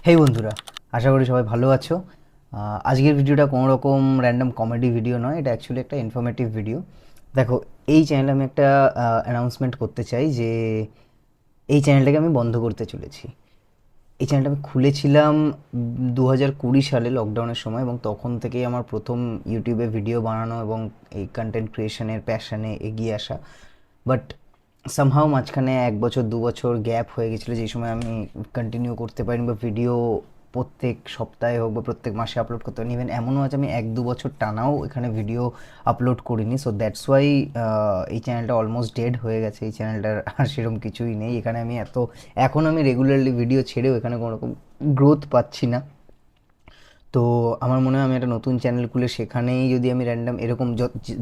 হেই বন্ধুরা, আশা করি সবাই ভালো আছো। আজকের ভিডিওটা কোনো রকম র্যান্ডম কমেডি ভিডিও নয়, এটা অ্যাকচুয়ালি একটা ইনফরমেটিভ ভিডিও। দেখো, এই চ্যানেলে আমি একটা অ্যানাউন্সমেন্ট করতে চাই যে এই চ্যানেলটাকে আমি বন্ধ করতে চলেছি। এই চ্যানেলটা আমি খুলেছিলাম 2020 সালে লকডাউনের সময়, এবং তখন থেকেই আমার প্রথম ইউটিউবে ভিডিও বানানো এবং এই কন্টেন্ট ক্রিয়েশনের প্যাশানে এগিয়ে আসা। বাট সামহাও মাঝখানে 1 বছর 2 বছর গ্যাপ হয়ে গেছিলো, যেই সময় আমি কন্টিনিউ করতে পারিনি, বা ভিডিও প্রত্যেক সপ্তাহে হোক বা প্রত্যেক মাসে আপলোড করতে পারিনি। ইভেন এমনও আছে আমি 1-2 বছর টানাও এখানে ভিডিও আপলোড করিনি। সো দ্যাটস ওয়াই এই চ্যানেলটা অলমোস্ট ডেড হয়ে গেছে। এই চ্যানেলটার আর সেরকম কিছুই নেই এখানে। এখন আমি রেগুলারলি ভিডিও ছেড়েও এখানে কোনো রকম গ্রোথ পাচ্ছি না। তো আমার মনে হয় আমি একটা নতুন চ্যানেল খুলে সেখানেই যদি আমি র্যান্ডম এরকম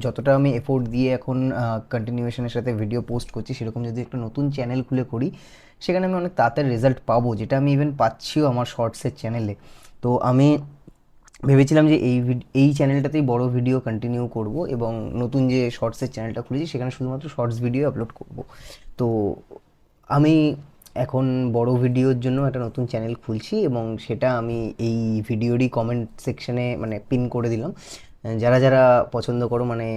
যতটা আমি এফোর্ট দিয়ে এখন কন্টিনিউয়েশনের সাথে ভিডিও পোস্ট করছি, সেরকম যদি একটা নতুন চ্যানেল খুলে করি, সেখানে আমি অনেক তাড়াতাড়ি রেজাল্ট পাবো, যেটা আমি ইভেন পাচ্ছিও আমার শর্টসের চ্যানেলে। তো আমি ভেবেছিলাম যে এই চ্যানেলটাতেই বড় ভিডিও কন্টিনিউ করব, এবং নতুন যে শর্টসের চ্যানেলটা খুলেছি সেখানে শুধুমাত্র শর্টস ভিডিও আপলোড করব। তো আমি এখন বড় ভিডিওর জন্য একটা নতুন চ্যানেল খুলছি, এবং সেটা আমি এই ভিডিওরই কমেন্ট সেকশনে মানে পিন করে দিলাম। যারা যারা পছন্দ করো, মানে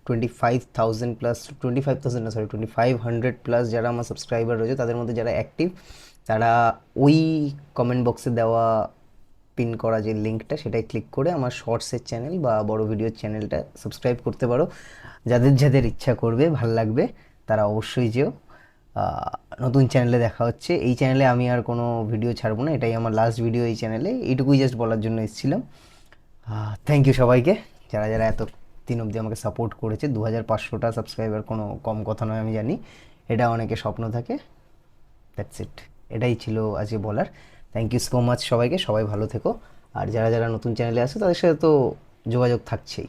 25,000 প্লাস, 25,000 না সরি 2,500 প্লাস যারা আমার সাবস্ক্রাইবার রয়েছে, তাদের মধ্যে যারা অ্যাক্টিভ, তারা ওই কমেন্ট বক্সে দেওয়া পিন করা যে লিঙ্কটা, সেটাই ক্লিক করে আমার শর্টসের চ্যানেল বা বড় ভিডিওর চ্যানেলটা সাবস্ক্রাইব করতে পারো। যাদের যাদের ইচ্ছা করবে, ভাল লাগবে, তারা অবশ্যই যেও। নতুন চ্যানেলে দেখা হচ্ছে। এই চ্যানেলে আমি আর কোনো ভিডিও ছাড়বো না, এটাই আমার লাস্ট ভিডিও এই চ্যানেলে। এইটুকুই জাস্ট বলার জন্য এসেছিলাম। থ্যাংক ইউ সবাইকে, যারা যারা এত দিন অবধি আমাকে সাপোর্ট করেছে। 2,500টা সাবস্ক্রাইবার কোনো কম কথা নয়, আমি জানি। এটা অনেকে স্বপ্ন থাকে। দ্যাটস ইট, এটাই ছিল আজকে বলার। থ্যাংক ইউ সো মাচ সবাইকে, সবাই ভালো থেকো। আর যারা যারা নতুন চ্যানেলে আসে, তাদের সাথে তো যোগাযোগ থাকছেই।